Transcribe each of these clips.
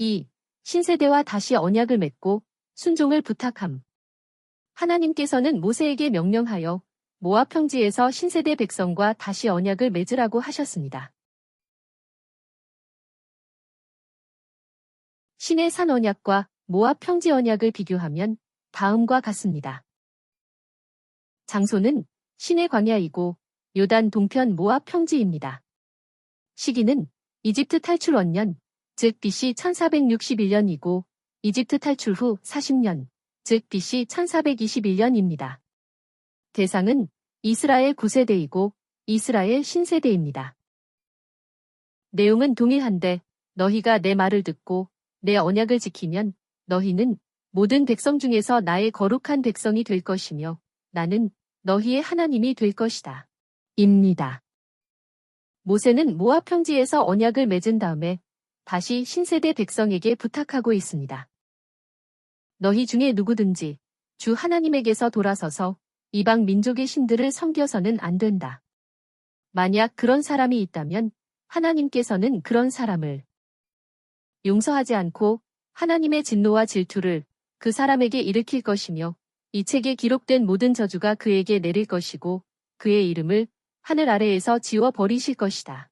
2. 신세대와 다시 언약을 맺고 순종을 부탁함. 하나님께서는 모세에게 명령하여 모압 평지에서 신세대 백성과 다시 언약을 맺으라고 하셨습니다. 신의 산 언약과 모압 평지 언약을 비교하면 다음과 같습니다. 장소는 신의 광야이고 요단 동편 모압 평지입니다. 시기는 이집트 탈출 원년, 즉 BC 1461년이고 이집트 탈출 후 40년, 즉 BC 1421년입니다. 대상은 이스라엘 9세대이고 이스라엘 신세대입니다. 내용은 동일한데 너희가 내 말을 듣고 내 언약을 지키면 너희는 모든 백성 중에서 나의 거룩한 백성이 될 것이며 나는 너희의 하나님이 될 것이다. 입니다. 모세는 모압 평지에서 언약을 맺은 다음에 다시 신세대 백성에게 부탁하고 있습니다. 너희 중에 누구든지 주 하나님에게서 돌아서서 이방 민족의 신들을 섬겨서는 안 된다. 만약 그런 사람이 있다면 하나님께서는 그런 사람을 용서하지 않고 하나님의 진노와 질투를 그 사람에게 일으킬 것이며 이 책에 기록된 모든 저주가 그에게 내릴 것이고 그의 이름을 하늘 아래에서 지워 버리실 것이다.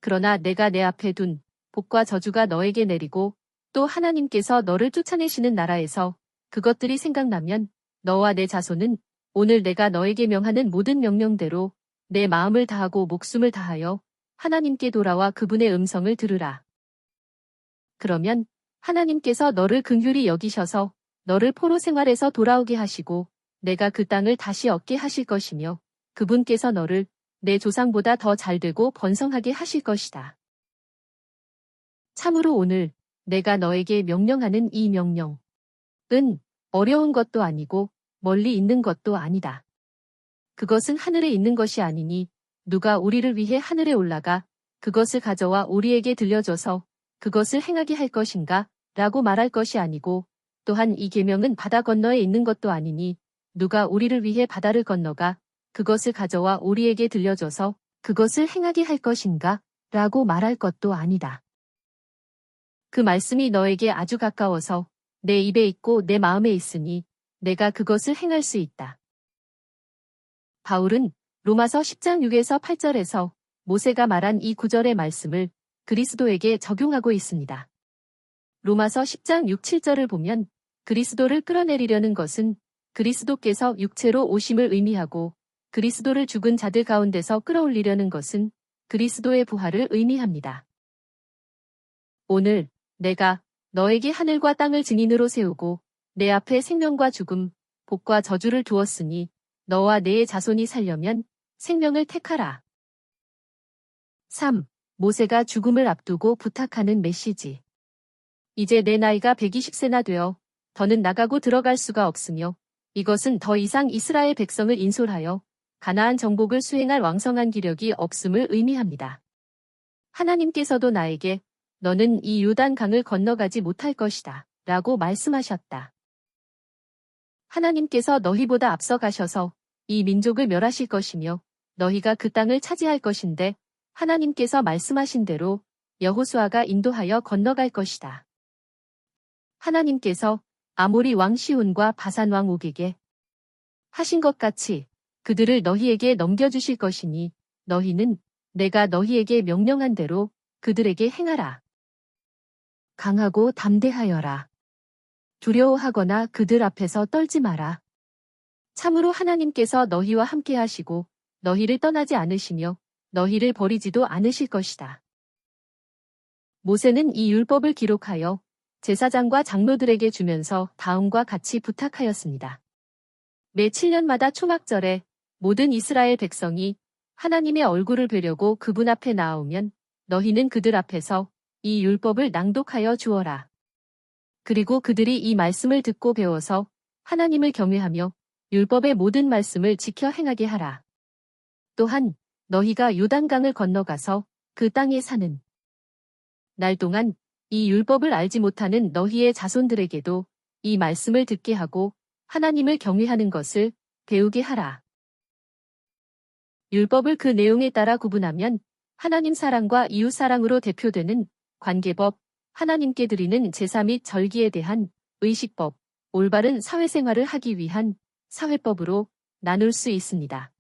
그러나 내가 내 앞에 둔 복과 저주가 너에게 내리고 또 하나님께서 너를 쫓아내시는 나라에서 그것들이 생각나면 너와 내 자손은 오늘 내가 너에게 명하는 모든 명령대로 내 마음을 다하고 목숨을 다하여 하나님께 돌아와 그분의 음성을 들으라. 그러면 하나님께서 너를 긍휼히 여기셔서 너를 포로 생활에서 돌아오게 하시고 내가 그 땅을 다시 얻게 하실 것이며 그분께서 너를 내 조상보다 더 잘되고 번성하게 하실 것이다. 참으로 오늘 내가 너에게 명령하는 이 명령은 어려운 것도 아니고 멀리 있는 것도 아니다. 그것은 하늘에 있는 것이 아니니 누가 우리를 위해 하늘에 올라가 그것을 가져와 우리에게 들려줘서 그것을 행하게 할 것인가? 라고 말할 것이 아니고 또한 이 계명은 바다 건너에 있는 것도 아니니 누가 우리를 위해 바다를 건너가 그것을 가져와 우리에게 들려줘서 그것을 행하게 할 것인가? 라고 말할 것도 아니다. 그 말씀이 너에게 아주 가까워서 내 입에 있고 내 마음에 있으니 내가 그것을 행할 수 있다. 바울은 로마서 10장 6에서 8절에서 모세가 말한 이 구절의 말씀을 그리스도에게 적용하고 있습니다. 로마서 10장 6, 7절을 보면 그리스도를 끌어내리려는 것은 그리스도께서 육체로 오심을 의미하고 그리스도를 죽은 자들 가운데서 끌어올리려는 것은 그리스도의 부활을 의미합니다. 오늘 내가 너에게 하늘과 땅을 증인으로 세우고 내 앞에 생명과 죽음, 복과 저주를 두었으니 너와 내 자손이 살려면 생명을 택하라. 3. 모세가 죽음을 앞두고 부탁하는 메시지. 이제 내 나이가 120세나 되어 더는 나가고 들어갈 수가 없으며 이것은 더 이상 이스라엘 백성을 인솔하여 가나안 정복을 수행할 왕성한 기력이 없음을 의미합니다. 하나님께서도 나에게 너는 이 요단 강을 건너가지 못할 것이다 라고 말씀하셨다. 하나님께서 너희보다 앞서 가셔서 이 민족을 멸하실 것이며 너희가 그 땅을 차지할 것인데 하나님께서 말씀하신 대로 여호수아가 인도하여 건너갈 것이다. 하나님께서 아모리 왕 시온과 바산 왕 옥에게 하신 것 같이 그들을 너희에게 넘겨주실 것이니 너희는 내가 너희에게 명령한 대로 그들에게 행하라. 강하고 담대하여라. 두려워하거나 그들 앞에서 떨지 마라. 참으로 하나님께서 너희와 함께 하시고 너희를 떠나지 않으시며 너희를 버리지도 않으실 것이다. 모세는 이 율법을 기록하여 제사장과 장로들에게 주면서 다음과 같이 부탁하였습니다. 매 7년마다 초막절에 모든 이스라엘 백성이 하나님의 얼굴을 뵈려고 그분 앞에 나아오면 너희는 그들 앞에서 이 율법을 낭독하여 주어라. 그리고 그들이 이 말씀을 듣고 배워서 하나님을 경외하며 율법의 모든 말씀을 지켜 행하게 하라. 또한 너희가 요단강을 건너가서 그 땅에 사는 날 동안 이 율법을 알지 못하는 너희의 자손들에게도 이 말씀을 듣게 하고 하나님을 경외하는 것을 배우게 하라. 율법을 그 내용에 따라 구분하면 하나님 사랑과 이웃 사랑으로 대표되는 관계법, 하나님께 드리는 제사 및 절기에 대한 의식법, 올바른 사회생활을 하기 위한 사회법으로 나눌 수 있습니다.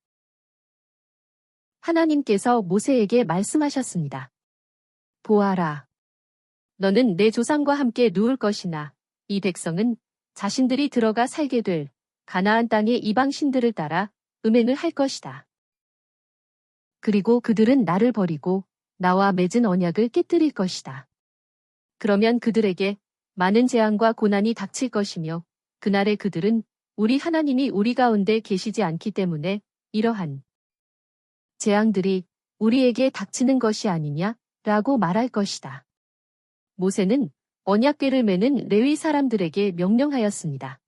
하나님께서 모세에게 말씀하셨습니다. 보아라. 너는 내 조상과 함께 누울 것이나 이 백성은 자신들이 들어가 살게 될 가나안 땅의 이방 신들을 따라 음행을 할 것이다. 그리고 그들은 나를 버리고 나와 맺은 언약을 깨뜨릴 것이다. 그러면 그들에게 많은 재앙과 고난이 닥칠 것이며 그날에 그들은 우리 하나님이 우리 가운데 계시지 않기 때문에 이러한 재앙들이 우리에게 닥치는 것이 아니냐라고 말할 것이다. 모세는 언약궤를 매는 레위 사람들에게 명령하였습니다.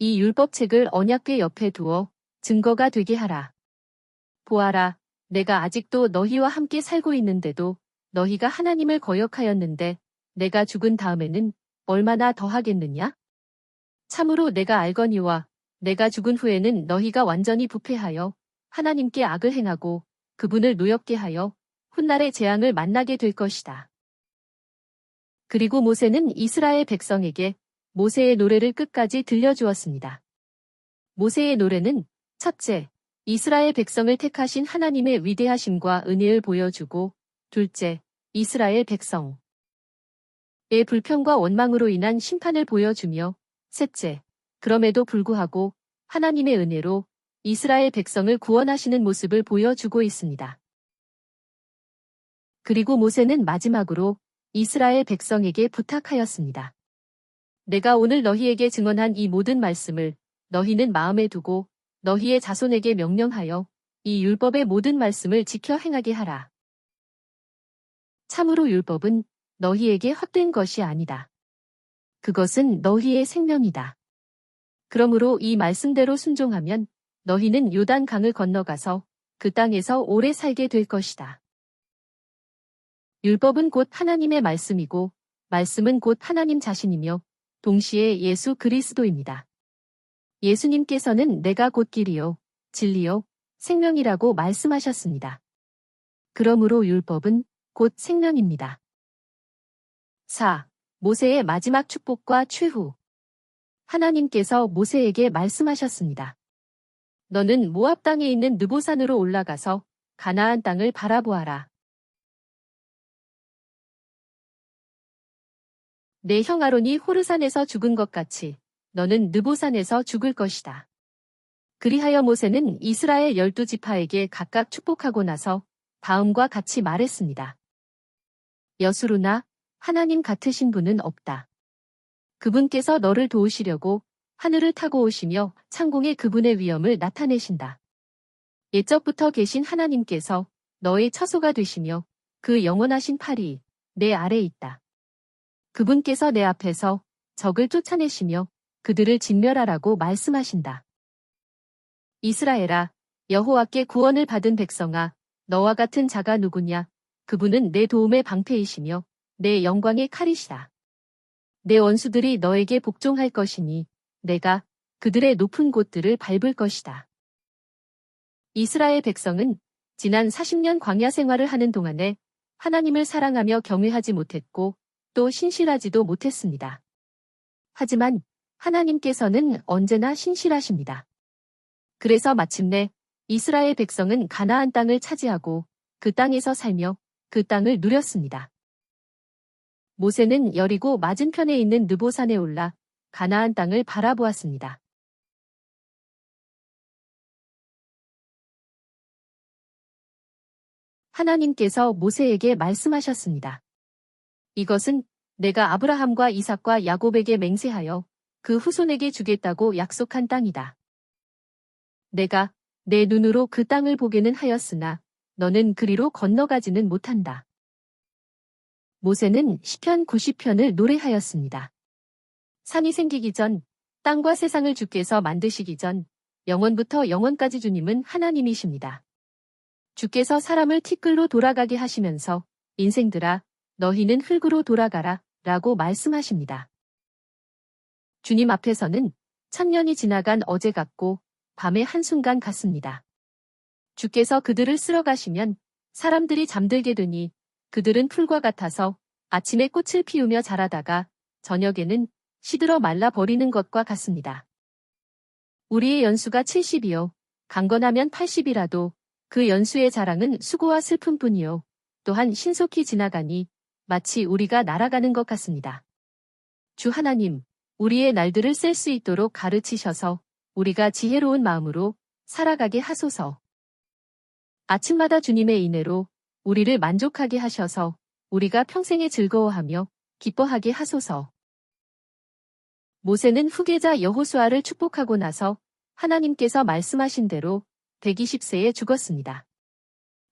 이 율법책을 언약궤 옆에 두어 증거가 되게 하라. 보아라, 내가 아직도 너희와 함께 살고 있는데도 너희가 하나님을 거역하였는데 내가 죽은 다음에는 얼마나 더 하겠느냐? 참으로 내가 알거니와 내가 죽은 후에는 너희가 완전히 부패하여 하나님께 악을 행하고 그분을 노엽게 하여 훗날의 재앙을 만나게 될 것이다. 그리고 모세는 이스라엘 백성에게 모세의 노래를 끝까지 들려주었습니다. 모세의 노래는 첫째, 이스라엘 백성을 택하신 하나님의 위대하심과 은혜를 보여주고 둘째, 이스라엘 백성의 불평과 원망으로 인한 심판을 보여주며 셋째, 그럼에도 불구하고 하나님의 은혜로 이스라엘 백성을 구원하시는 모습을 보여주고 있습니다. 그리고 모세는 마지막으로 이스라엘 백성에게 부탁하였습니다. 내가 오늘 너희에게 증언한 이 모든 말씀을 너희는 마음에 두고 너희의 자손에게 명령하여 이 율법의 모든 말씀을 지켜 행하게 하라. 참으로 율법은 너희에게 헛된 것이 아니다. 그것은 너희의 생명이다. 그러므로 이 말씀대로 순종하면 너희는 요단 강을 건너가서 그 땅에서 오래 살게 될 것이다. 율법은 곧 하나님의 말씀이고 말씀은 곧 하나님 자신이며 동시에 예수 그리스도입니다. 예수님께서는 내가 곧 길이요, 진리요, 생명이라고 말씀하셨습니다. 그러므로 율법은 곧 생명입니다. 4. 모세의 마지막 축복과 최후. 하나님께서 모세에게 말씀하셨습니다. 너는 모압 땅에 있는 느보산으로 올라가서 가나안 땅을 바라보아라. 내 형 아론이 호르산에서 죽은 것 같이 너는 느보산에서 죽을 것이다. 그리하여 모세는 이스라엘 12지파에게 각각 축복하고 나서 다음과 같이 말했습니다. 여수루나 하나님 같으신 분은 없다. 그분께서 너를 도우시려고 하늘을 타고 오시며 창공에 그분의 위엄을 나타내신다. 옛적부터 계신 하나님께서 너의 처소가 되시며 그 영원하신 팔이 내 아래에 있다. 그분께서 내 앞에서 적을 쫓아내시며 그들을 진멸하라고 말씀하신다. 이스라엘아, 여호와께 구원을 받은 백성아, 너와 같은 자가 누구냐? 그분은 내 도움의 방패이시며 내 영광의 칼이시다. 내 원수들이 너에게 복종할 것이니 내가 그들의 높은 곳들을 밟을 것이다. 이스라엘 백성은 지난 40년 광야 생활을 하는 동안에 하나님을 사랑하며 경외하지 못했고 또 신실하지도 못했습니다. 하지만 하나님께서는 언제나 신실하십니다. 그래서 마침내 이스라엘 백성은 가나안 땅을 차지하고 그 땅에서 살며 그 땅을 누렸습니다. 모세는 여리고 맞은편에 있는 느보산에 올라 가나안 땅을 바라보았습니다. 하나님께서 모세에게 말씀하셨습니다. 이것은 내가 아브라함과 이삭과 야곱에게 맹세하여 그 후손에게 주겠다고 약속한 땅이다. 내가 내 눈으로 그 땅을 보게는 하였으나 너는 그리로 건너가지는 못한다. 모세는 시편 90편을 노래하였습니다. 산이 생기기 전, 땅과 세상을 주께서 만드시기 전, 영원부터 영원까지 주님은 하나님이십니다. 주께서 사람을 티끌로 돌아가게 하시면서 인생들아, 너희는 흙으로 돌아가라 라고 말씀하십니다. 주님 앞에서는 천년이 지나간 어제 같고 밤의 한순간 같습니다. 주께서 그들을 쓸어 가시면 사람들이 잠들게 되니 그들은 풀과 같아서 아침에 꽃을 피우며 자라다가 저녁에는 시들어 말라 버리는 것과 같습니다. 우리의 연수가 70이요. 강건하면 80이라도 그 연수의 자랑은 수고와 슬픔뿐이요. 또한 신속히 지나가니 마치 우리가 날아가는 것 같습니다. 주 하나님, 우리의 날들을 셀 수 있도록 가르치셔서 우리가 지혜로운 마음으로 살아가게 하소서. 아침마다 주님의 인애로 우리를 만족하게 하셔서 우리가 평생에 즐거워하며 기뻐하게 하소서. 모세는 후계자 여호수아를 축복하고 나서 하나님께서 말씀하신 대로 120세에 죽었습니다.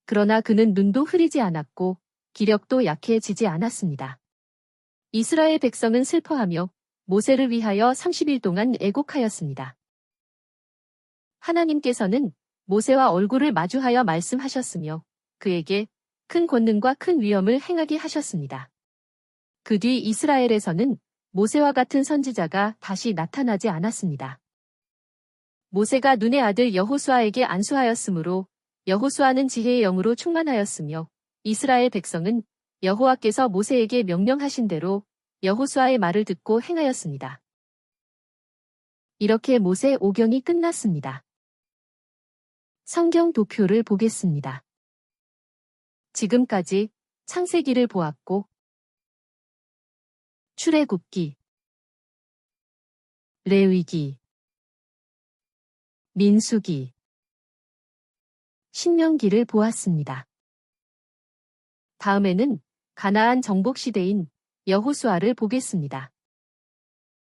그러나 그는 눈도 흐리지 않았고 기력도 약해지지 않았습니다. 이스라엘 백성은 슬퍼하며 모세를 위하여 30일 동안 애곡하였습니다. 하나님께서는 모세와 얼굴을 마주하여 말씀하셨으며 그에게 큰 권능과 큰 위엄을 행하게 하셨습니다. 그 뒤 이스라엘에서는 모세와 같은 선지자가 다시 나타나지 않았습니다. 모세가 눈의 아들 여호수아에게 안수하였으므로 여호수아는 지혜의 영으로 충만하였으며 이스라엘 백성은 여호와께서 모세에게 명령하신 대로 여호수아의 말을 듣고 행하였습니다. 이렇게 모세 오경이 끝났습니다. 성경 도표를 보겠습니다. 지금까지 창세기를 보았고 출애굽기, 레위기, 민수기, 신명기를 보았습니다. 다음에는 가나안 정복 시대인 여호수아를 보겠습니다.